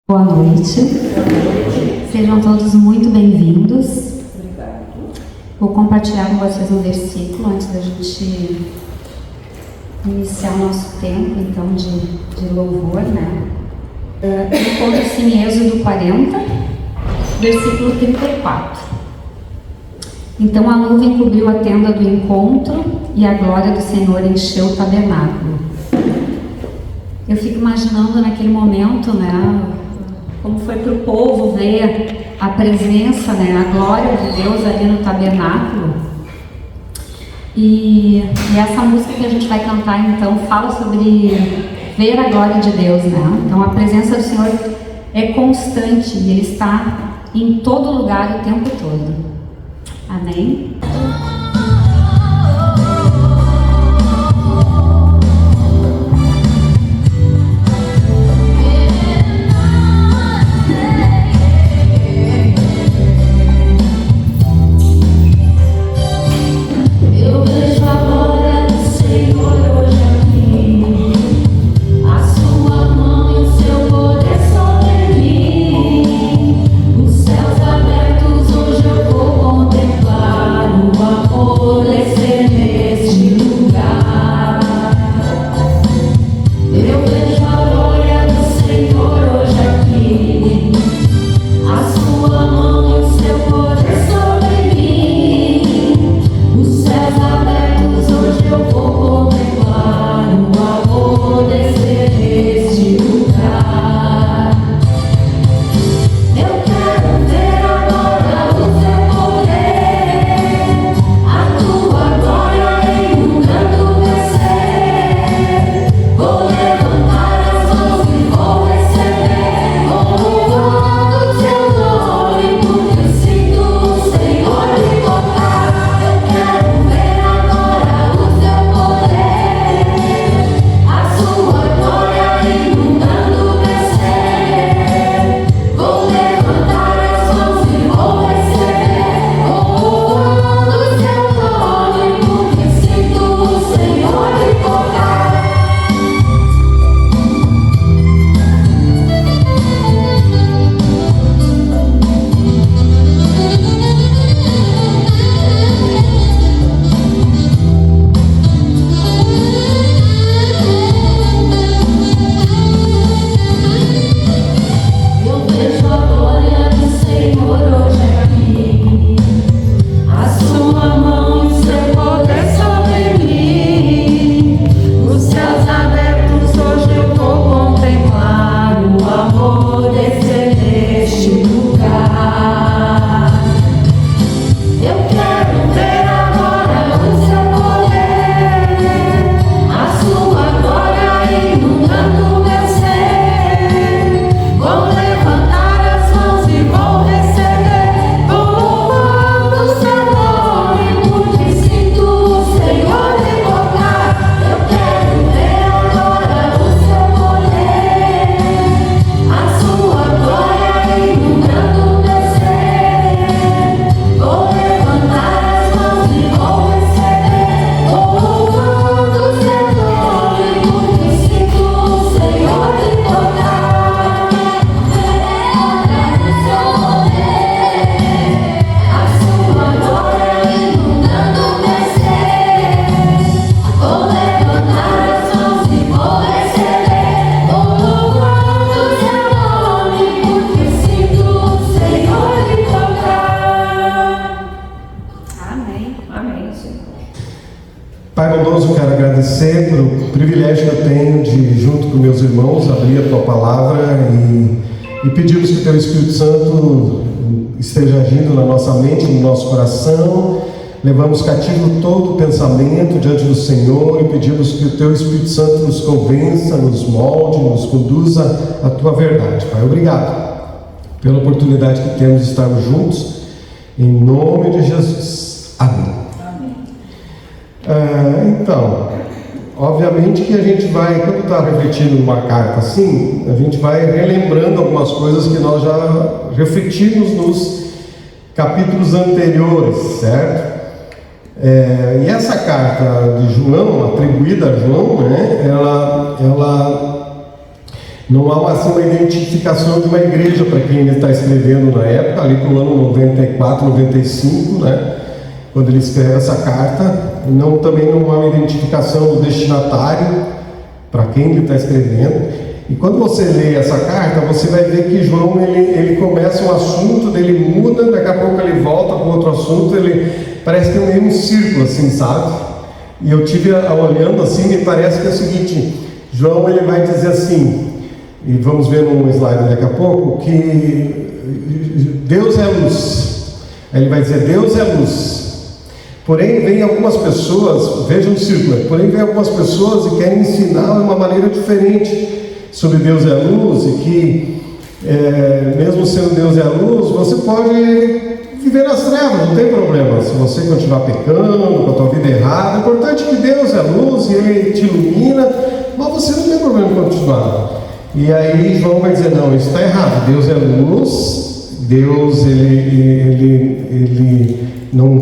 Boa noite. Sejam todos muito bem-vindos. Vou compartilhar com vocês um versículo antes da gente iniciar o nosso tempo, então, de louvor, né? Encontra-se em Êxodo 40, versículo 34. Então a nuvem cobriu a tenda do encontro e a glória do Senhor encheu o tabernáculo. Eu fico imaginando naquele momento, né? Como foi para o povo ver a presença, né, a glória de Deus ali no tabernáculo. E essa música que a gente vai cantar, então, fala sobre ver a glória de Deus, né? Então, a presença do Senhor é constante e Ele está em todo lugar o tempo todo. Amém? Pai bondoso, quero agradecer pelo privilégio que eu tenho de, junto com meus irmãos, abrir a Tua Palavra e pedimos que o Teu Espírito Santo esteja agindo na nossa mente, no nosso coração. Levamos cativo todo o pensamento diante do Senhor e pedimos que o Teu Espírito Santo nos convença, nos molde, nos conduza à Tua verdade. Pai, obrigado pela oportunidade que temos de estarmos juntos, em nome de Jesus. Amém. Então, obviamente que a gente vai, quando está refletindo numa carta assim, a gente vai relembrando algumas coisas que nós já refletimos nos capítulos anteriores, certo? E essa carta de João, atribuída a João, né, Não há assim, uma identificação de uma igreja para quem ele está escrevendo na época, ali para o ano 94, 95, né? Quando ele escreve essa carta. Também não há uma identificação do destinatário para quem ele está escrevendo. E quando você lê essa carta, você vai ver que João ele começa um assunto, dele muda, daqui a pouco ele volta para outro assunto, ele parece que é meio um círculo assim, sabe? E eu tive olhando assim, me parece que é o seguinte: João ele vai dizer assim, e vamos ver num slide daqui a pouco, que Deus é luz. Ele vai dizer: Deus é luz. Porém, vem algumas pessoas, vejam o círculo, porém vem algumas pessoas e querem ensinar de uma maneira diferente sobre Deus é a luz, e que mesmo sendo Deus é a luz, você pode viver nas trevas, não tem problema. Se você continuar pecando, com a tua vida errada, o importante é que Deus é a luz e Ele te ilumina, mas você não tem problema em continuar. E aí João vai dizer: não, isso está errado. Deus é luz, Deus ele não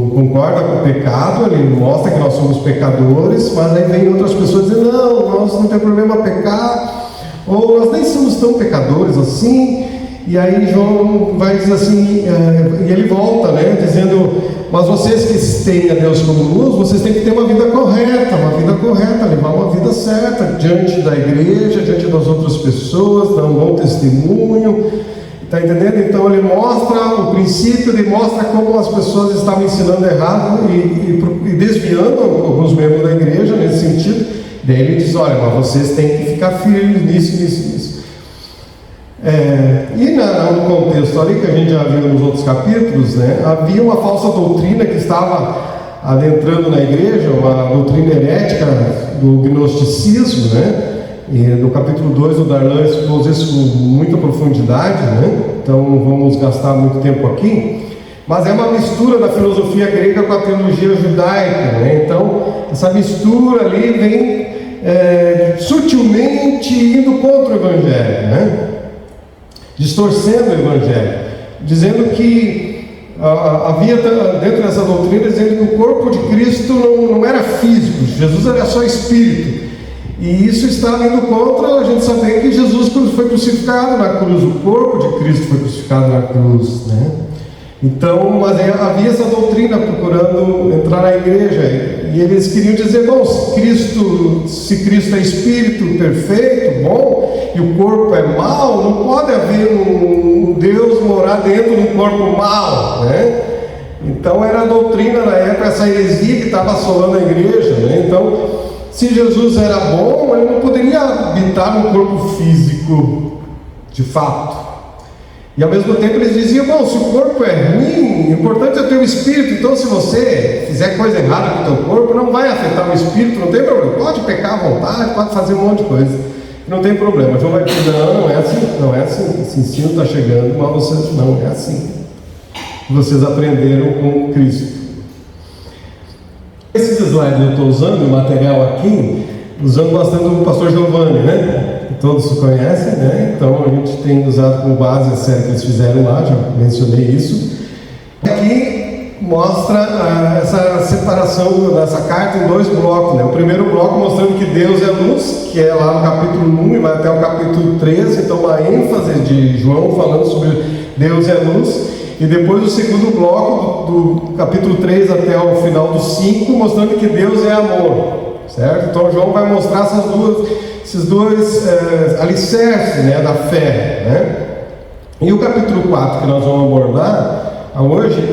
concorda com o pecado, ele mostra que nós somos pecadores, mas aí vem outras pessoas dizendo: não, nós não tem problema pecar, ou nós nem somos tão pecadores assim. E aí João vai dizer assim, e ele volta, né, dizendo: mas vocês que têm a Deus como luz, vocês têm que ter uma vida correta, levar uma vida certa diante da igreja, diante das outras pessoas, dar um bom testemunho. Está entendendo? Então ele mostra o princípio, ele mostra como as pessoas estavam ensinando errado e desviando alguns membros da igreja nesse sentido. Daí ele diz: olha, mas vocês têm que ficar firmes nisso. E no contexto ali que a gente já viu nos outros capítulos, né, havia uma falsa doutrina que estava adentrando na igreja, uma doutrina herética do gnosticismo, né? E no capítulo 2 o Darlan expôs isso com muita profundidade, né? Então não vamos gastar muito tempo aqui, mas é uma mistura da filosofia grega com a teologia judaica, né? Então essa mistura ali vem sutilmente indo contra o Evangelho, né? Distorcendo o Evangelho, dizendo que havia dentro dessa doutrina, dizendo que o corpo de Cristo não era físico, Jesus era só espírito. E isso estava indo contra a gente saber que Jesus foi crucificado na cruz, o corpo de Cristo foi crucificado na cruz, né? Então, mas havia essa doutrina procurando entrar na igreja, e eles queriam dizer: bom, se Cristo é espírito perfeito, bom, e o corpo é mau, não pode haver um Deus morar dentro de um corpo mau, né? Então era a doutrina na época, essa heresia que estava assolando a igreja, né? Então, se Jesus era bom, ele não poderia habitar num corpo físico, de fato. E ao mesmo tempo eles diziam: bom, se o corpo é ruim, o importante é ter o espírito. Então se você fizer coisa errada com o teu corpo, não vai afetar o espírito, não tem problema. Pode pecar à vontade, pode fazer um monte de coisa, não tem problema. João vai dizer: não é assim, esse ensino está chegando, mas vocês não é assim. Vocês aprenderam com Cristo. Esses slides eu estou usando, o material aqui, usando bastante o pastor Giovanni, né? Todos conhecem, né? Então a gente tem usado como base a série que eles fizeram lá, já mencionei isso. Aqui mostra essa separação dessa carta em dois blocos, né? O primeiro bloco mostrando que Deus é luz, que é lá no capítulo 1 e vai até o capítulo 13, então uma ênfase de João falando sobre Deus é luz. E depois o segundo bloco, do capítulo 3 até o final do 5, mostrando que Deus é amor, certo? Então João vai mostrar esses dois alicerces, né, da fé, né? E o capítulo 4 que nós vamos abordar hoje,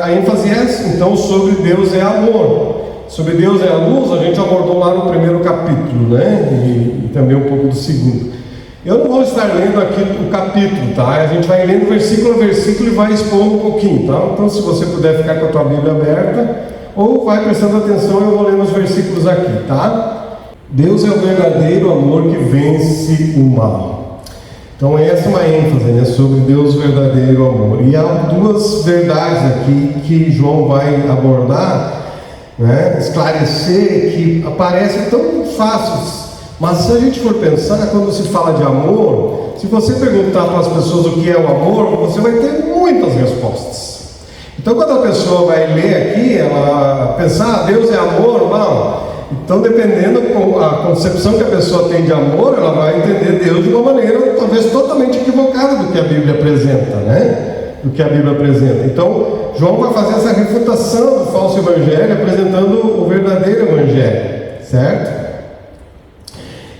a ênfase é então sobre Deus é amor. Sobre Deus é a luz, a gente abordou lá no primeiro capítulo, né? E também um pouco do segundo. Eu não vou estar lendo aqui o capítulo, tá? A gente vai lendo versículo a versículo e vai expondo um pouquinho, tá? Então, se você puder ficar com a tua Bíblia aberta, ou vai prestando atenção, eu vou lendo os versículos aqui, tá? Deus é o verdadeiro amor que vence o mal. Então, essa é uma ênfase, né, sobre Deus verdadeiro amor. E há duas verdades aqui que João vai abordar, né, esclarecer, que aparecem tão fáceis. Mas se a gente for pensar, quando se fala de amor, se você perguntar para as pessoas o que é o amor, você vai ter muitas respostas. Então quando a pessoa vai ler aqui, ela pensar: Deus é amor, não. Então, dependendo da concepção que a pessoa tem de amor, ela vai entender Deus de uma maneira talvez totalmente equivocada do que a Bíblia apresenta, né? Do que a Bíblia apresenta. Então, João vai fazer essa refutação do falso evangelho, apresentando o verdadeiro evangelho, certo?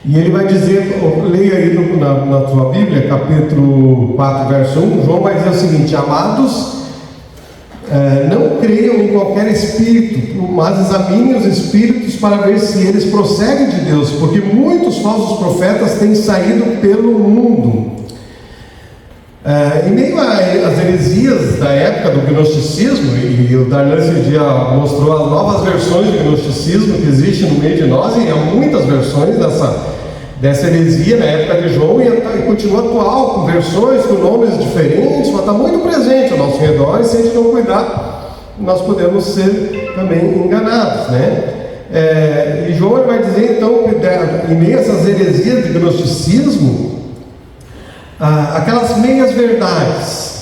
E ele vai dizer, leia aí na tua Bíblia, capítulo 4, verso 1, João vai dizer o seguinte: amados, não creiam em qualquer espírito, mas examinem os espíritos para ver se eles procedem de Deus, porque muitos falsos profetas têm saído pelo mundo. Em meio às heresias da época do gnosticismo, e o Darlan esse dia mostrou as novas versões do gnosticismo que existem no meio de nós, e há muitas versões dessa heresia na época de João, e continua atual, com versões, com nomes diferentes, mas está muito presente ao nosso redor, e se a gente não cuidar, nós podemos ser também enganados, né? E João vai dizer então, em meio a essas heresias de gnosticismo, aquelas meias verdades.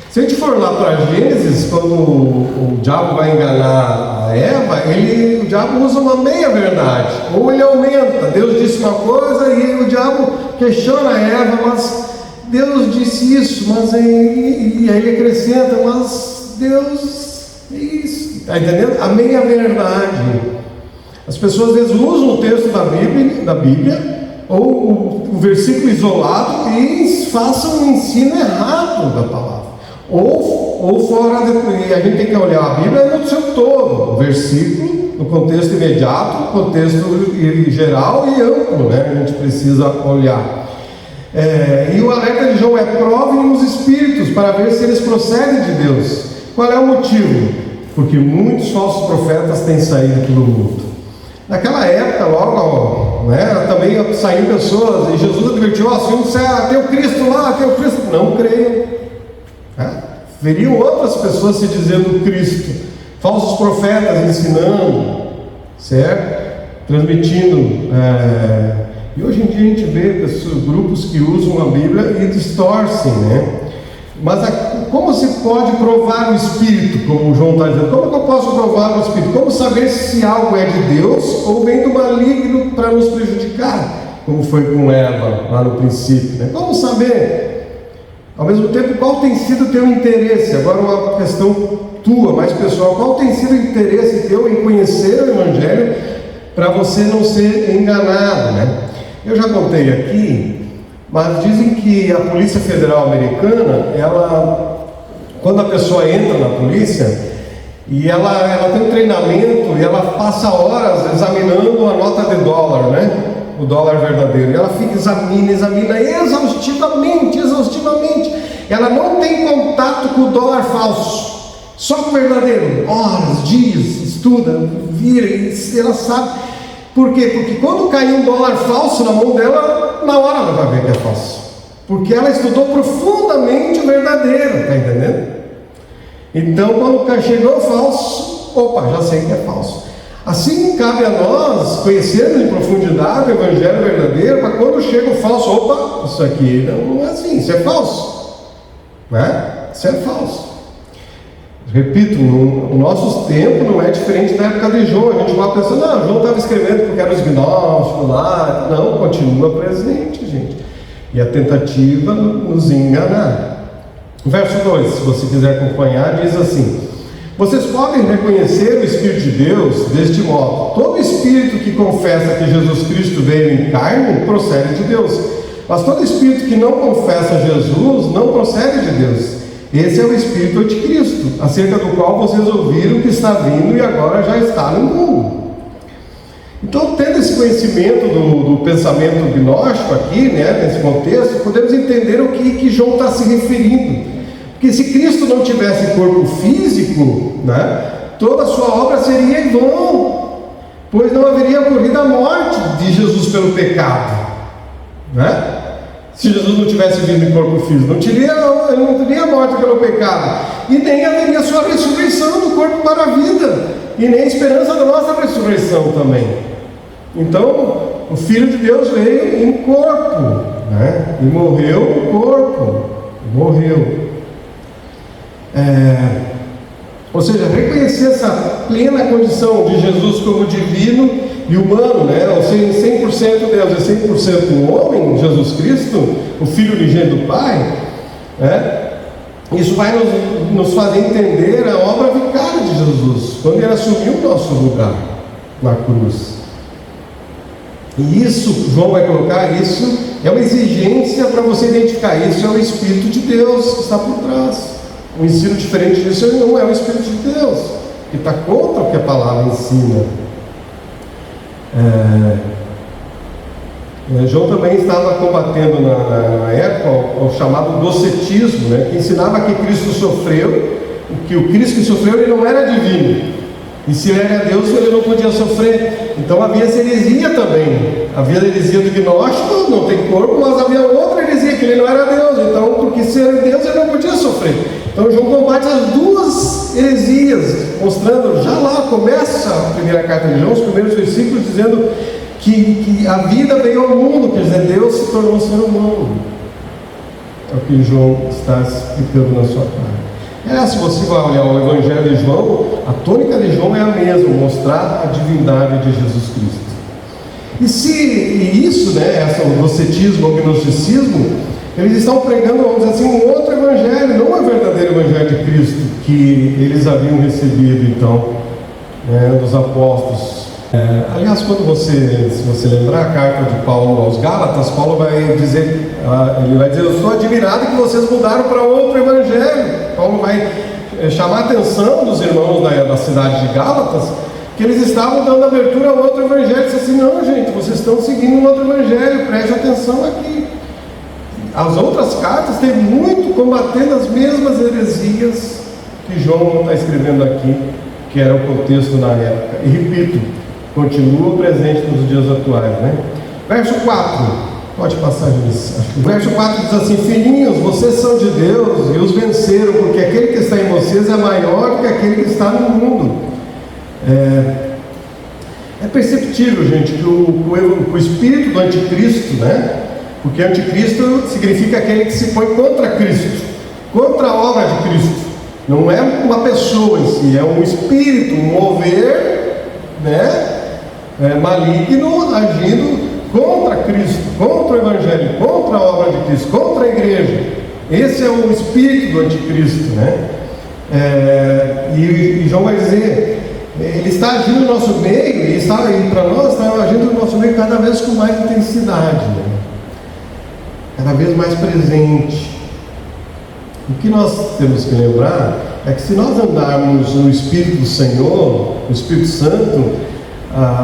Se a gente for lá para Gênesis, quando o diabo vai enganar a Eva, o diabo usa uma meia verdade, ou ele aumenta. Deus disse uma coisa e o diabo questiona a Eva, mas Deus disse isso, mas e aí ele acrescenta, mas Deus é isso. Está entendendo? A meia verdade. As pessoas às vezes usam o texto da Bíblia ou o versículo isolado e façam um ensino errado da palavra. Ou fora, e a gente tem que olhar a Bíblia no seu todo, o versículo, no contexto imediato, no contexto geral e amplo, né? A gente precisa olhar. E o alerta de João é: provem os espíritos para ver se eles procedem de Deus. Qual é o motivo? Porque muitos falsos profetas têm saído pelo mundo. Naquela época, logo, né, também saíram pessoas, e Jesus advertiu: se não disser, tem o Cristo lá, tem o Cristo, não creiam. Veriam outras pessoas se dizendo Cristo, falsos profetas ensinando, certo? Transmitindo. E hoje em dia a gente vê grupos que usam a Bíblia e distorcem, né? Mas como se pode provar o Espírito, como o João está dizendo? Como que eu posso provar o Espírito? Como saber se algo é de Deus ou vem do maligno para nos prejudicar? Como foi com Eva lá no princípio, né? Como saber? Ao mesmo tempo, qual tem sido o teu interesse? Agora uma questão tua, mais pessoal. Qual tem sido o interesse teu em conhecer o Evangelho para você não ser enganado, né? Eu já contei aqui, mas dizem que a Polícia Federal Americana, quando a pessoa entra na polícia, e ela tem um treinamento, e ela passa horas examinando a nota de dólar, né? O dólar verdadeiro, e ela fica, examina exaustivamente. Ela não tem contato com o dólar falso, só com o verdadeiro. Horas, dias, estuda, vira, e ela sabe. Por quê? Porque quando cair um dólar falso na mão dela, na hora ela vai ver que é falso, porque ela estudou profundamente o verdadeiro, está entendendo? Então, quando chegou falso, opa, já sei que é falso. Assim cabe a nós conhecermos em profundidade o Evangelho verdadeiro, para quando chega o falso, opa, isso aqui não é assim, isso é falso, né? Isso é falso. Repito, o nosso tempo não é diferente da época de João. A gente vai pensando, João estava escrevendo porque eram os gnósticos lá. Não, continua presente, gente. E a tentativa nos enganar. O verso 2, se você quiser acompanhar, diz assim: vocês podem reconhecer o Espírito de Deus deste modo: todo espírito que confessa que Jesus Cristo veio em carne procede de Deus, mas todo espírito que não confessa Jesus não procede de Deus. Esse é o espírito anticristo, acerca do qual vocês ouviram que está vindo e agora já está no mundo. Então, tendo esse conhecimento do pensamento gnóstico aqui, né, nesse contexto, podemos entender o que João está se referindo. Porque se Cristo não tivesse corpo físico, né, toda a sua obra seria em vão, pois não haveria ocorrido a morte de Jesus pelo pecado, né? Se Jesus não tivesse vindo em corpo físico, ele não teria morte pelo pecado, e nem haveria sua ressurreição do corpo para a vida, e nem a esperança da nossa ressurreição também. Então, o Filho de Deus veio em corpo, né? E morreu no corpo, morreu. Ou seja, reconhecer essa plena condição de Jesus como divino e humano, né? Ou seja, 100% Deus e 100% homem, Jesus Cristo, o Filho unigênito do Pai, né? Isso vai nos fazer entender a obra vicária de Jesus, quando ele assumiu o nosso lugar na cruz. E isso, João vai colocar, isso é uma exigência para você identificar, isso é o Espírito de Deus que está por trás. Um ensino diferente disso não é o Espírito de Deus, que está contra o que a palavra ensina. João também estava combatendo na época o chamado docetismo, né, que ensinava que Cristo sofreu, que o Cristo que sofreu ele não era divino, e se ele era Deus ele não podia sofrer. Então havia essa heresia também, havia a heresia do gnóstico, não tem corpo, mas havia outra heresia, que ele não era Deus, então porque se era Deus ele não podia sofrer. Então João combate as duas heresias, mostrando, já lá começa a primeira carta de João, os primeiros versículos, dizendo que a vida veio ao mundo, quer dizer, Deus se tornou um ser humano. É o que João está explicando na sua carta. Se você vai olhar o Evangelho de João, a tônica de João é a mesma, mostrar a divindade de Jesus Cristo. E isso, né, o docetismo, o gnosticismo, eles estão pregando, vamos dizer assim, um outro Evangelho, não o verdadeiro Evangelho de Cristo que eles haviam recebido, então, né, dos apóstolos. Aliás, quando se você lembrar a carta de Paulo aos Gálatas, Paulo vai dizer, eu estou admirado que vocês mudaram para outro Evangelho. Paulo vai chamar a atenção dos irmãos da cidade de Gálatas, que eles estavam dando abertura a outro Evangelho. Ele disse assim, não gente, vocês estão seguindo um outro Evangelho, preste atenção aqui. As outras cartas têm muito combatendo as mesmas heresias que João está escrevendo aqui, que era o contexto na época. E repito, continua presente nos dias atuais, né? Verso 4, pode passar disso. O verso 4 diz assim: filhinhos, vocês são de Deus e os venceram, porque aquele que está em vocês é maior que aquele que está no mundo. É perceptível, gente, que o espírito do anticristo, né? Porque anticristo significa aquele que se põe contra Cristo, contra a obra de Cristo. Não é uma pessoa em si, é um espírito, um mover, né? Maligno, agindo contra Cristo, contra o Evangelho, contra a obra de Cristo, contra a igreja. Esse é o espírito do anticristo, né? E João vai dizer, ele está agindo no nosso meio, e para nós está agindo no nosso meio cada vez com mais intensidade, né? Cada vez mais presente. O que nós temos que lembrar é que se nós andarmos no Espírito do Senhor, no Espírito Santo,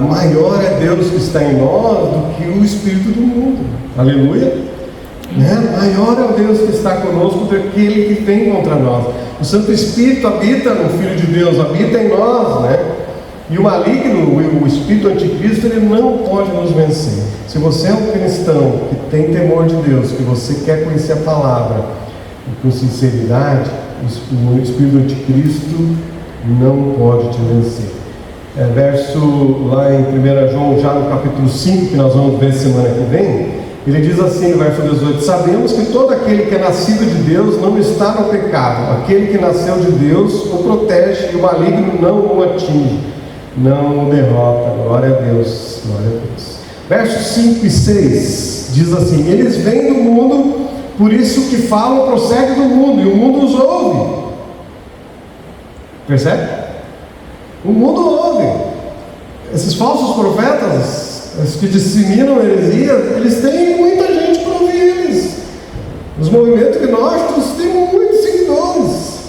maior é Deus que está em nós do que o espírito do mundo. Aleluia! Né? Maior é o Deus que está conosco do que aquele que vem contra nós. O Santo Espírito habita no Filho de Deus, habita em nós, né? E o maligno, o espírito anticristo, ele não pode nos vencer. Se você é um cristão que tem temor de Deus, que você quer conhecer a palavra com sinceridade, o espírito anticristo não pode te vencer. Verso lá em 1 João, já no capítulo 5, que nós vamos ver semana que vem, ele diz assim no verso 18: sabemos que todo aquele que é nascido de Deus não está no pecado. Aquele que nasceu de Deus o protege e o maligno não o atinge, não o derrota. Glória a Deus, glória a Deus. Versos 5 e 6 diz assim: eles vêm do mundo, por isso que falam procede do mundo, e o mundo os ouve. Percebe? O mundo ouve. Esses falsos profetas, os que disseminam heresias, eles têm muita gente para ouvir eles. Os movimentos gnósticos têm muitos seguidores.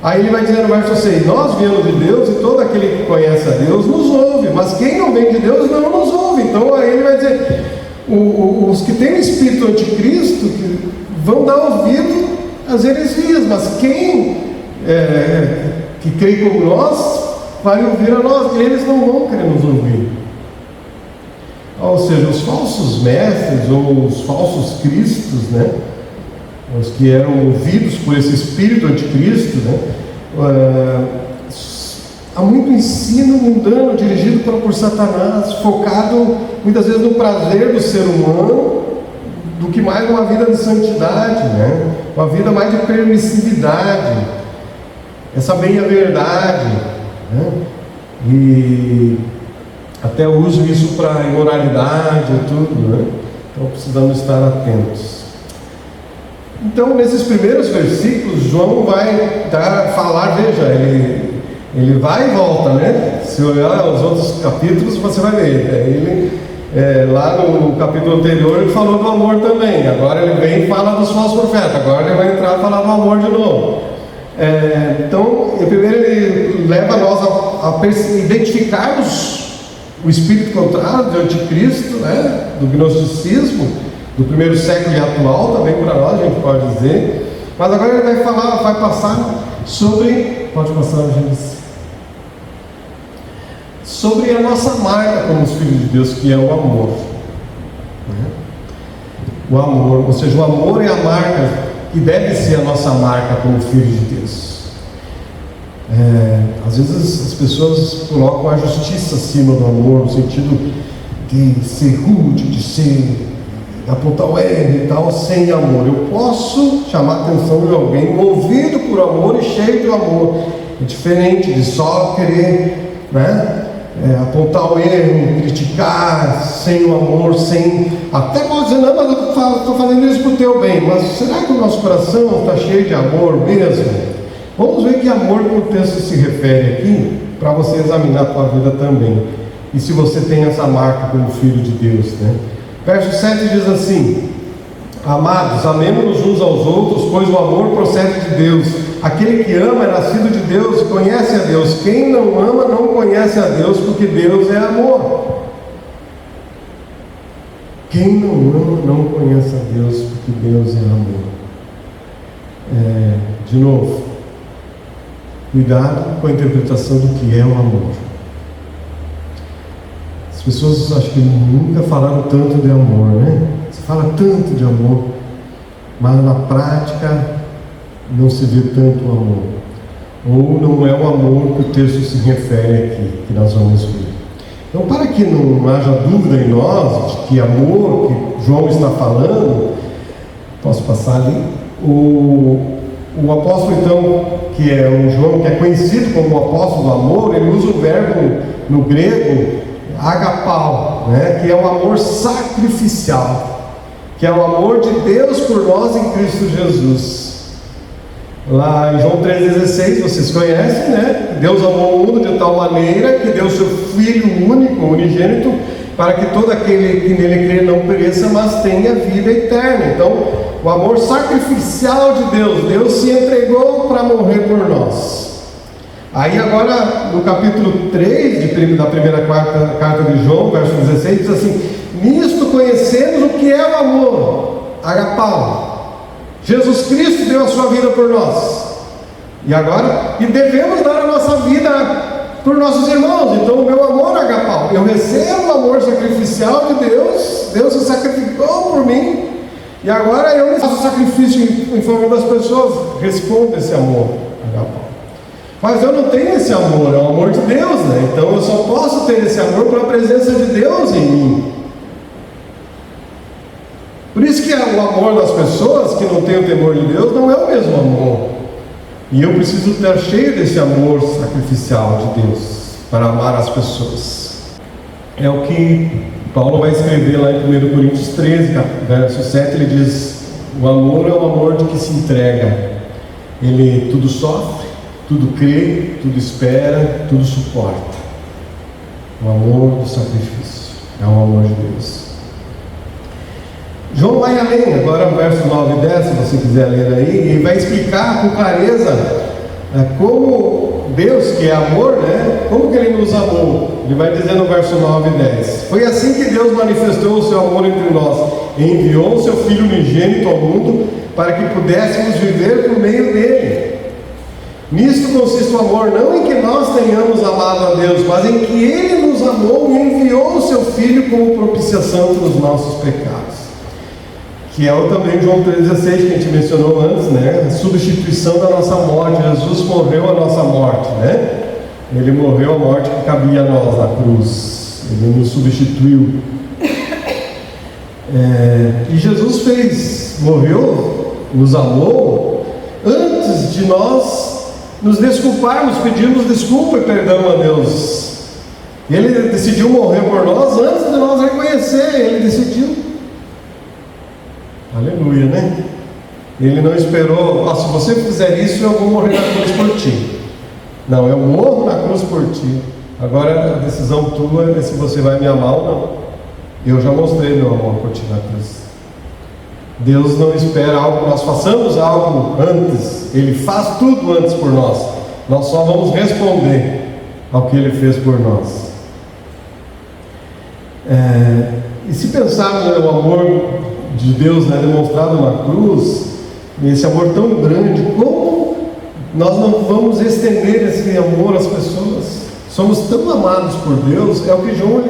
Aí ele vai dizer no verso 6: nós viemos de Deus e todo aquele que conhece a Deus nos ouve, mas quem não vem de Deus não nos ouve. Então aí ele vai dizer, os que têm o espírito anticristo que vão dar ouvido às heresias, mas quem que crê como nós vai ouvir a nós, eles não vão querer nos ouvir. Ou seja, os falsos mestres ou os falsos cristos, né? Os que eram ouvidos por esse espírito anticristo, né? Há muito ensino mundano dirigido por Satanás, focado muitas vezes no prazer do ser humano, do que mais uma vida de santidade, né? Uma vida mais de permissividade, essa meia-verdade, né? E Até uso isso para imoralidade e tudo, né? Então precisamos estar atentos. Então, nesses primeiros versículos, João vai falar, veja, ele vai e volta, né? Se olhar os outros capítulos, você vai ver. Lá no capítulo anterior, ele falou do amor também. Agora ele vem e fala dos falsos profetas. Agora ele vai entrar e falar do amor de novo. Então, primeiro ele leva nós a identificarmos o espírito contrário do anticristo, né? Do gnosticismo, do primeiro século e atual, também para nós, a gente pode dizer. Mas agora ele vai passar sobre... Pode passar, gente. Sobre a nossa marca como os filhos de Deus, que é o amor. O amor, ou seja, o amor é a marca que deve ser a nossa marca como filhos de Deus. Às vezes as pessoas colocam a justiça acima do amor, no sentido de ser rude, de apontar o erro e tal, sem amor. Eu posso chamar a atenção de alguém movido por amor e cheio de amor. É diferente de só querer, né? Apontar o erro, criticar, sem o amor, até pode dizer, não, mas eu estou fazendo isso para o teu bem. Mas será que o nosso coração está cheio de amor mesmo? Vamos ver que amor que o texto se refere aqui, para você examinar a tua vida também. E se você tem essa marca como filho de Deus, né? Verso 7 diz assim: amados, amemo-nos uns aos outros, pois o amor procede de Deus. Aquele que ama é nascido de Deus e conhece a Deus. Quem não ama não conhece a Deus, porque Deus é amor. Quem não ama não conhece a Deus, porque Deus é amor. De novo, cuidado com a interpretação do que é o amor. As pessoas acho que nunca falaram tanto de amor, né? Se fala tanto de amor, mas na prática não se vê tanto o amor, ou não é o amor que o texto se refere aqui, que nós vamos ver. Então, para que não haja dúvida em nós de que amor que João está falando, posso passar ali? O apóstolo, então, que é o João, que é conhecido como o apóstolo do amor, ele usa o verbo no grego agapau, né? Que é o amor sacrificial, que é o amor de Deus por nós em Cristo Jesus. Lá em João 3,16, vocês conhecem, né? Deus amou o mundo de tal maneira que deu seu Filho único, unigênito, para que todo aquele que nele crê não pereça, mas tenha vida eterna. Então, o amor sacrificial de Deus, Deus se entregou para morrer por nós. Aí agora, no capítulo 3 da primeira carta de João, verso 16, diz assim: nisto conhecemos o que é o amor, agapau. Jesus Cristo deu a sua vida por nós. E agora, devemos dar a nossa vida por nossos irmãos. Então o meu amor agapau, eu recebo o amor sacrificial de Deus. Deus se sacrificou por mim, e agora eu faço sacrifício em favor das pessoas. Respondo esse amor agapau. Mas eu não tenho esse amor, é o amor de Deus, né? Então eu só posso ter esse amor pela presença de Deus em mim. Por isso que o amor das pessoas que não têm o temor de Deus não é o mesmo amor. E eu preciso estar cheio desse amor sacrificial de Deus para amar as pessoas. É o que Paulo vai escrever lá em 1 Coríntios 13, verso 7, ele diz: o amor é o amor de que se entrega. Ele tudo sofre, tudo crê, tudo espera, tudo suporta. O amor do sacrifício é o amor de Deus. João vai além, agora no verso 9 e 10, se você quiser ler aí, e vai explicar com clareza como Deus, que é amor, né? Como que Ele nos amou. Ele vai dizer no verso 9 e 10: foi assim que Deus manifestou o seu amor entre nós, e enviou o seu Filho unigênito ao mundo, para que pudéssemos viver por meio dele. Nisto consiste o amor, não em que nós tenhamos amado a Deus, mas em que Ele nos amou e enviou o seu Filho como propiciação pelos nossos pecados. Que é o também João 3,16 que a gente mencionou antes, né? A substituição da nossa morte. Jesus morreu a nossa morte, né? Ele morreu a morte que cabia a nós na cruz. Ele nos substituiu. E Jesus morreu, nos amou, antes de nós nos desculparmos, pedirmos desculpa e perdão a Deus. Ele decidiu morrer por nós antes de nós reconhecer. Ele decidiu. Aleluia, né? Ele não esperou, se você fizer isso, eu vou morrer na cruz por ti. Não, eu morro na cruz por ti. Agora a decisão tua é se você vai me amar ou não. Eu já mostrei meu amor por ti na cruz. Deus não espera algo, nós façamos algo antes. Ele faz tudo antes por nós. Nós só vamos responder ao que Ele fez por nós. E se pensarmos no amor de Deus, né, demonstrado na cruz, esse amor tão grande, como nós não vamos estender esse amor às pessoas? Somos tão amados por Deus. É o que João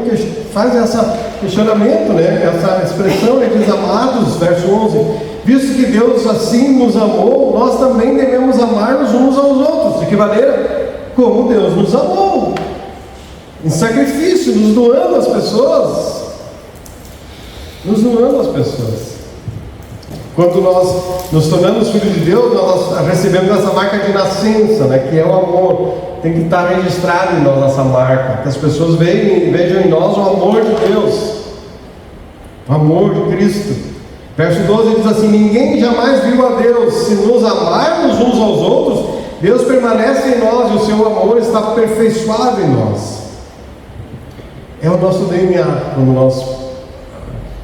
faz esse questionamento, né? Essa expressão, ele diz: amados, verso 11, visto que Deus assim nos amou, nós também devemos amar-nos uns aos outros. De que maneira? Como Deus nos amou, em sacrifício, nos doando às pessoas. Nos doando às pessoas. Quando nós nos tornamos filhos de Deus, nós recebemos essa marca de nascença, né, que é o amor. Tem que estar registrado em nós essa marca, que as pessoas vejam em nós o amor de Deus, o amor de Cristo. Verso 12 diz assim: ninguém jamais viu a Deus. Se nos amarmos uns aos outros, Deus permanece em nós e o seu amor está aperfeiçoado em nós. É o nosso DNA. Quando nós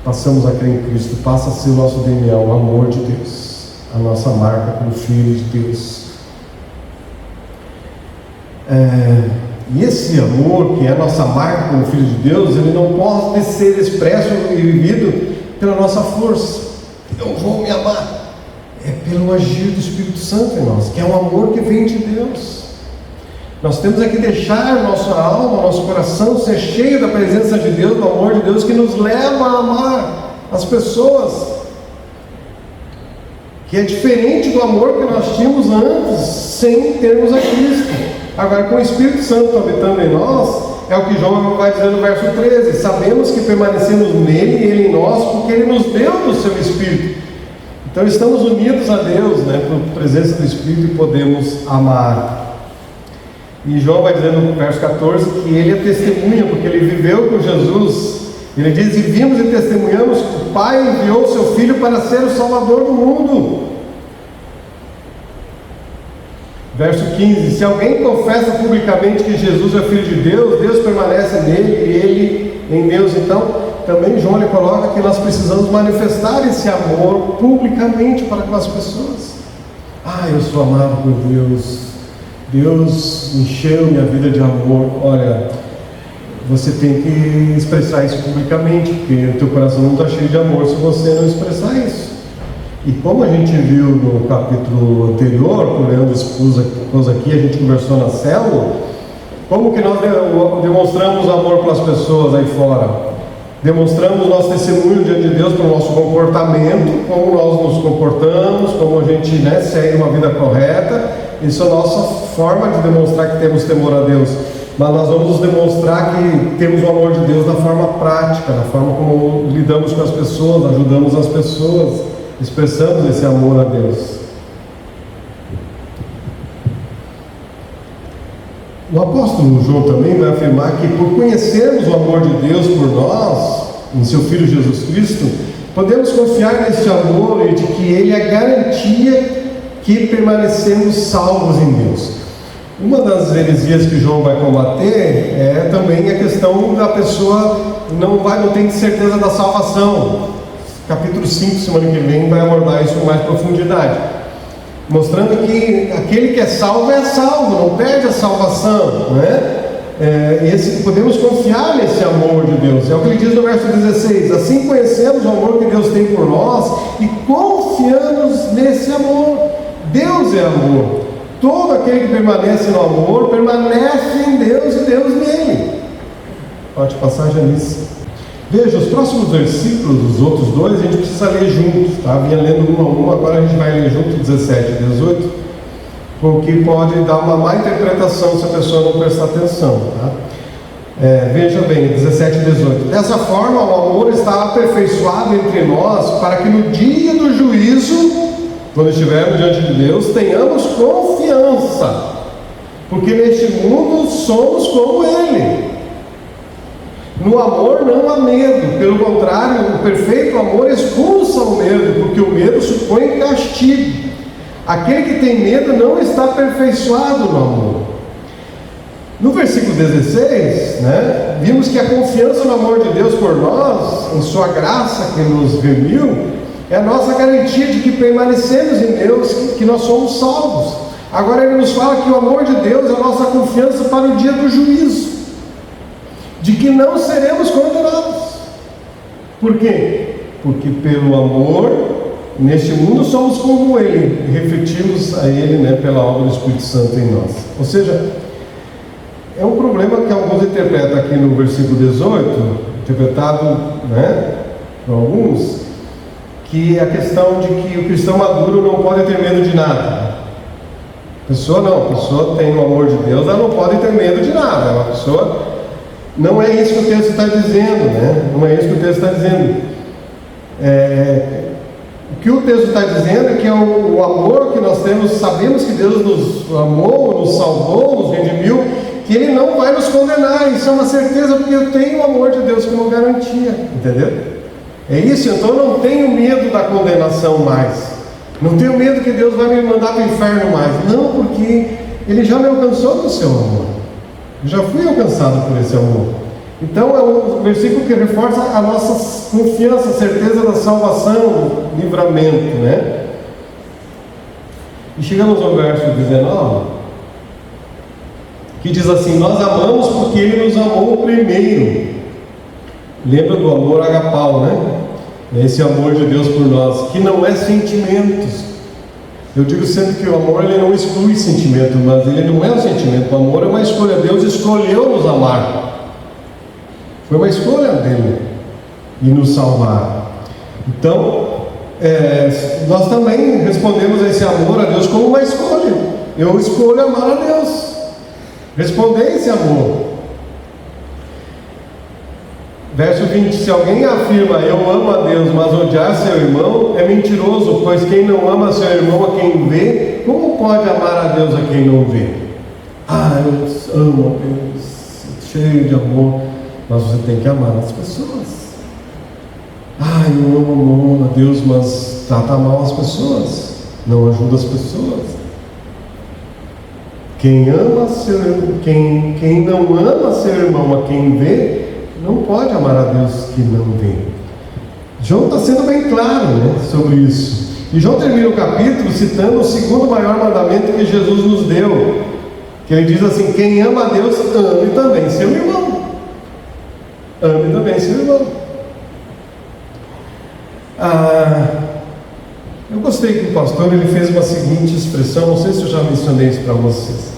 passamos a crer em Cristo, passa a ser o nosso DNA, o amor de Deus, a nossa marca como filho de Deus. E esse amor, que é a nossa marca como filho de Deus, ele não pode ser expresso e vivido pela nossa força. Eu vou me amar. É pelo agir do Espírito Santo em nós, que é um amor que vem de Deus. Nós temos que deixar nossa alma, nosso coração ser cheio da presença de Deus, do amor de Deus, que nos leva a amar as pessoas, que é diferente do amor que nós tínhamos antes, sem termos a Cristo. Agora, com o Espírito Santo habitando em nós, é o que João vai dizer no verso 13: sabemos que permanecemos nele e ele em nós, porque ele nos deu do seu Espírito. Então estamos unidos a Deus, né, por presença do Espírito, e podemos amar. E João vai dizer no verso 14 que ele é testemunha, porque ele viveu com Jesus. Ele diz: e vimos e testemunhamos que o Pai enviou o seu Filho para ser o Salvador do mundo. Verso 15: se alguém confessa publicamente que Jesus é Filho de Deus, Deus permanece nele e ele em Deus. Então, também João ele coloca que nós precisamos manifestar esse amor publicamente para com as pessoas. Eu sou amado por Deus. Deus encheu minha vida de amor. Olha, você tem que expressar isso publicamente, porque o teu coração não está cheio de amor se você não expressar isso. E como a gente viu no capítulo anterior, com o Leandro expôs aqui, a gente conversou na célula, como que nós demonstramos amor pelas pessoas aí fora? Demonstramos nosso testemunho diante de Deus pelo nosso comportamento, como nós nos comportamos, como a gente, né, segue uma vida correta. Isso é a nossa forma de demonstrar que temos temor a Deus. Mas nós vamos demonstrar que temos o amor de Deus na forma prática, na forma como lidamos com as pessoas, ajudamos as pessoas, expressamos esse amor a Deus. O apóstolo João também vai afirmar que por conhecermos o amor de Deus por nós, em seu Filho Jesus Cristo, podemos confiar nesse amor e de que ele é garantia que permanecemos salvos em Deus. Uma das heresias que João vai combater é também a questão da pessoa não tem certeza da salvação. Capítulo 5, semana que vem, vai abordar isso com mais profundidade, mostrando que aquele que é salvo, não perde a salvação, né? Podemos confiar nesse amor de Deus. É o que ele diz no verso 16: assim conhecemos o amor que Deus tem por nós e confiamos nesse amor. Deus é amor. Todo aquele que permanece no amor permanece em Deus e Deus nele. Pode passar, Janice. Veja, os próximos versículos, os outros dois, a gente precisa ler juntos, tá? Vinha lendo um a um, agora a gente vai ler junto 17 e 18, porque pode dar uma má interpretação se a pessoa não prestar atenção, tá? Veja bem, 17 e 18. Dessa forma, o amor está aperfeiçoado entre nós, para que no dia do juízo, quando estivermos diante de Deus, tenhamos confiança, porque neste mundo somos como Ele. No amor não há medo, pelo contrário, o perfeito amor expulsa o medo, porque o medo supõe castigo. Aquele que tem medo não está aperfeiçoado no amor. No versículo 16, vimos que a confiança no amor de Deus por nós, em sua graça que nos remiu, é a nossa garantia de que permanecemos em Deus, que nós somos salvos. Agora ele nos fala que o amor de Deus é a nossa confiança para o dia do juízo, de que não seremos condenados. Por quê? Porque pelo amor, neste mundo somos como Ele, e refletimos a Ele pela obra do Espírito Santo em nós. Ou seja, é um problema que alguns interpretam aqui no versículo 18, interpretado por alguns, que é a questão de que o cristão maduro não pode ter medo de nada. A pessoa tem o amor de Deus, ela não pode ter medo de nada. A pessoa, não é isso que o texto está dizendo, não é isso que o texto está dizendo. O que o texto está dizendo é que o amor que nós temos, sabemos que Deus nos amou, nos salvou, nos redimiu, que Ele não vai nos condenar. Isso é uma certeza, porque eu tenho o amor de Deus como garantia, entendeu? É isso, então eu não tenho medo da condenação mais, não tenho medo que Deus vai me mandar para o inferno mais, não, porque Ele já me alcançou no seu amor, eu já fui alcançado por esse amor. Então é um versículo que reforça a nossa confiança, a certeza da salvação, livramento, E chegamos ao verso 19, que diz assim: nós amamos porque Ele nos amou primeiro. Lembra do amor agapau, Esse amor de Deus por nós, que não é sentimentos. Eu digo sempre que o amor ele não exclui sentimento, mas ele não é um sentimento. O amor é uma escolha. Deus escolheu nos amar. Foi uma escolha dele e nos salvar. Então, nós também respondemos a esse amor a Deus como uma escolha. Eu escolho amar a Deus. Responder esse amor. Verso 20: se alguém afirma eu amo a Deus, mas odiar seu irmão, é mentiroso, pois quem não ama seu irmão a quem vê, como pode amar a Deus a quem não vê? Eu amo a Deus, cheio de amor, mas você tem que amar as pessoas. Eu amo a Deus, mas trata mal as pessoas, não ajuda as pessoas. Quem não ama seu irmão a quem vê, não pode amar a Deus que não vê. João está sendo bem claro sobre isso. E João termina o capítulo citando o segundo maior mandamento que Jesus nos deu, que ele diz assim: quem ama a Deus, ame também seu irmão. Ame também seu irmão. Eu gostei que o pastor ele fez uma seguinte expressão, não sei se eu já mencionei isso para vocês,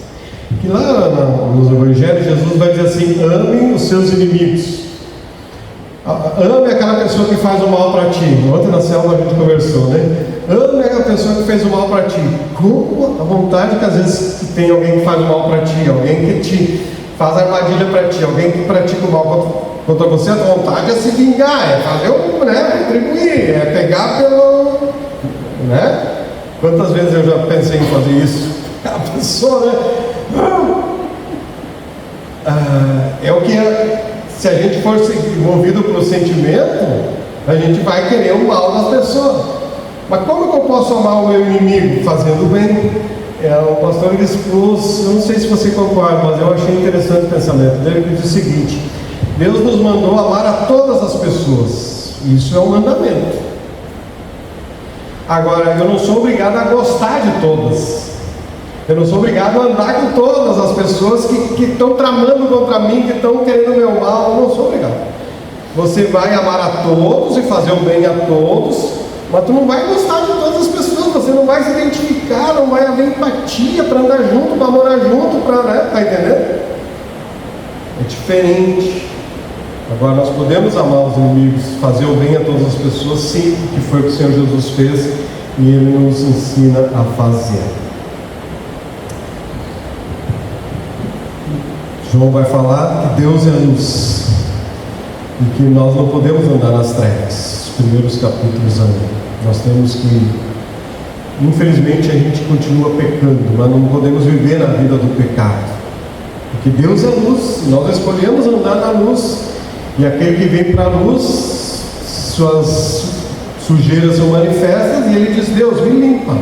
que lá nos evangelhos Jesus vai dizer assim: ame os seus inimigos. Ame aquela pessoa que faz o mal para ti. Ontem na célula a gente conversou, Ame aquela pessoa que fez o mal para ti. Com a vontade que às vezes tem alguém que faz o mal para ti, alguém que te faz armadilha para ti, alguém que pratica o mal contra você, a vontade é se vingar, é fazer retribuir, é pegar pelo... Quantas vezes eu já pensei em fazer isso? A pessoa, é o que se a gente for envolvido pelo sentimento, a gente vai querer o mal das pessoas. Mas como que eu posso amar o meu inimigo? Fazendo bem. O pastor ele expôs, eu não sei se você concorda, mas eu achei interessante o pensamento dele, que diz o seguinte: Deus nos mandou amar a todas as pessoas. Isso é um mandamento. Agora, eu não sou obrigado a gostar de todas. Eu não sou obrigado a andar com todas as pessoas que estão tramando contra mim, que estão querendo o meu mal. Eu não sou obrigado. Você vai amar a todos e fazer o bem a todos, mas tu não vai gostar de todas as pessoas. Você não vai se identificar, não vai haver empatia para andar junto, para morar junto, tá entendendo? É diferente. Agora, nós podemos amar os inimigos, fazer o bem a todas as pessoas, sim, que foi o que o Senhor Jesus fez e Ele nos ensina a fazer. João vai falar que Deus é luz e que nós não podemos andar nas trevas. Os primeiros capítulos ali. Nós temos que, infelizmente, a gente continua pecando, mas não podemos viver na vida do pecado. Porque Deus é luz, nós escolhemos andar na luz. E aquele que vem para a luz, suas sujeiras são manifestas, e ele diz: Deus, me limpa,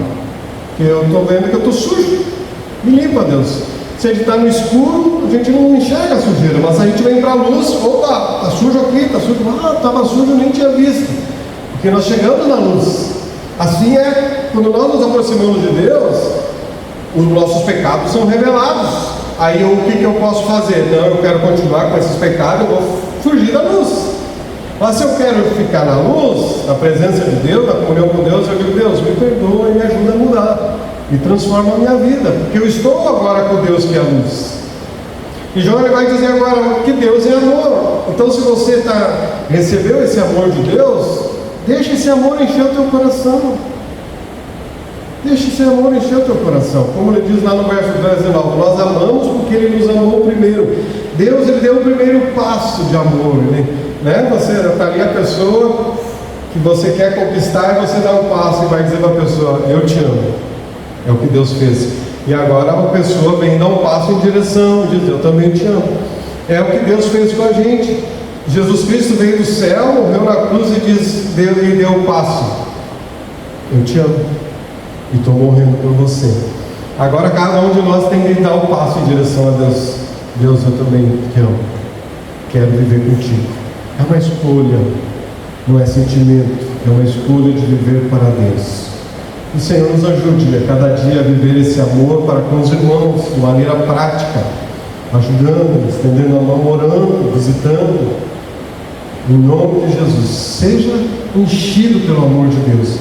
porque eu estou vendo que eu estou sujo. Me limpa, Deus. Se a gente está no escuro, a gente não enxerga a sujeira, mas se a gente vem para a luz, opa, está sujo aqui, está sujo, estava sujo, eu nem tinha visto, porque nós chegamos na luz. Assim é, quando nós nos aproximamos de Deus, os nossos pecados são revelados. Aí o que eu posso fazer? Não, eu quero continuar com esses pecados, eu vou fugir da luz. Mas se eu quero ficar na luz, na presença de Deus, na comunhão com Deus, eu digo: Deus, me perdoa e me ajuda a mudar, me transforma a minha vida, porque eu estou agora com Deus que é a luz. E João vai dizer agora que Deus é amor. Então, se você recebeu esse amor de Deus, deixa esse amor encher o teu coração. Deixa esse amor encher o teu coração. Como ele diz lá no verso 19, nós amamos porque ele nos amou primeiro. Deus, ele deu o primeiro passo de amor. Você está ali, a pessoa que você quer conquistar, e você dá um passo e vai dizer para a pessoa: eu te amo. É o que Deus fez. E agora a pessoa vem dar um passo em direção e diz: eu também te amo. É o que Deus fez com a gente. Jesus Cristo veio do céu, morreu na cruz e deu o passo: eu te amo e estou morrendo por você. Agora cada um de nós tem que dar um passo em direção a Deus. Deus, eu também te amo, quero viver contigo. É uma escolha, não é sentimento, é uma escolha de viver para Deus. O Senhor nos ajude a cada dia a viver esse amor para com os irmãos, de maneira prática, ajudando, estendendo a mão, orando, visitando. Em nome de Jesus, seja enchido pelo amor de Deus,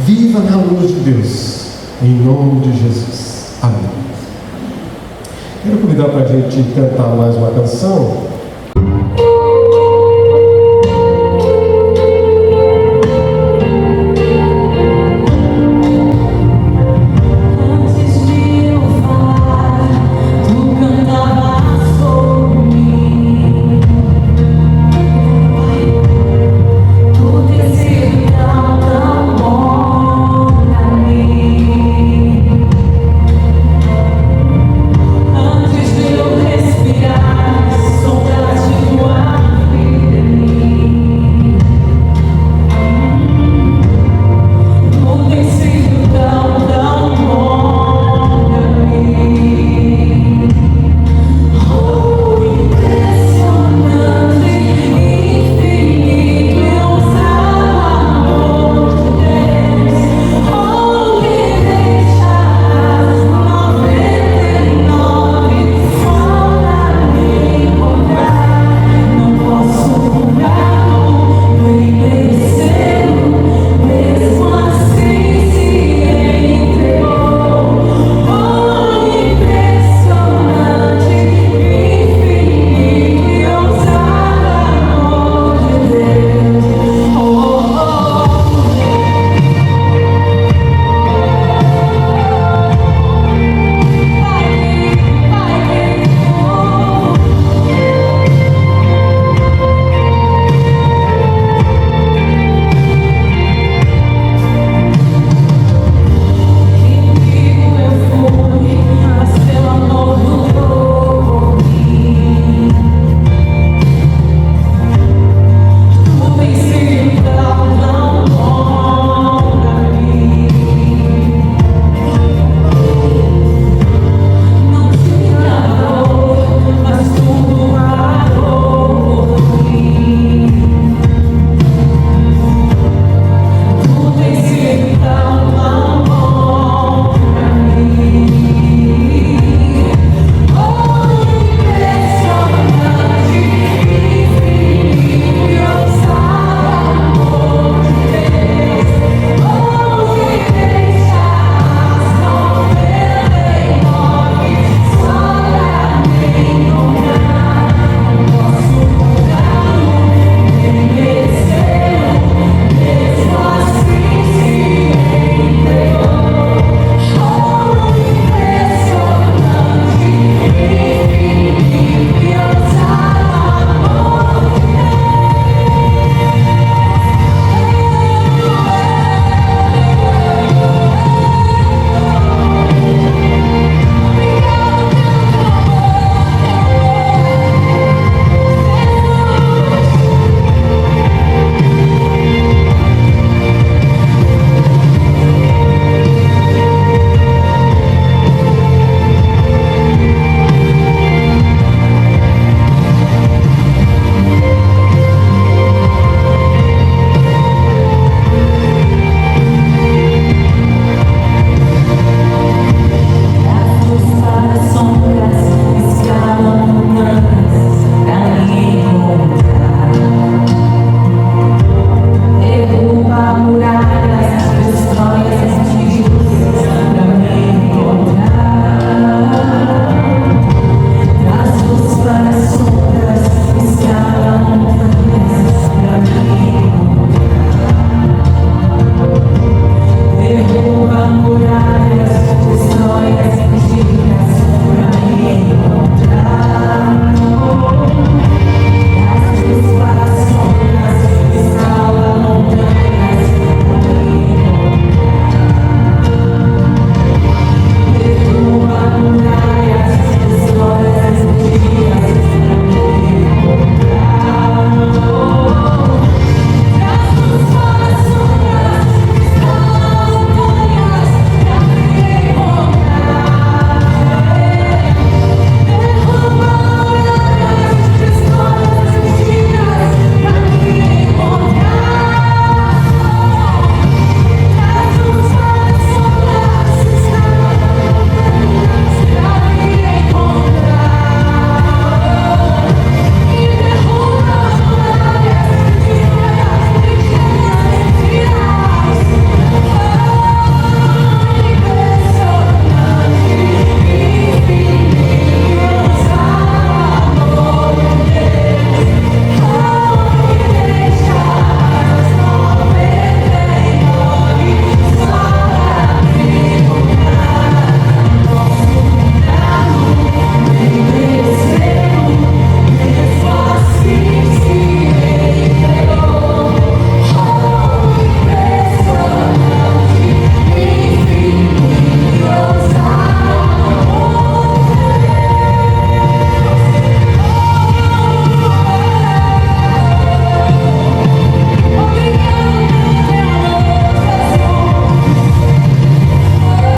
viva na luz de Deus, em nome de Jesus. Amém. Quero convidar para a gente cantar mais uma canção.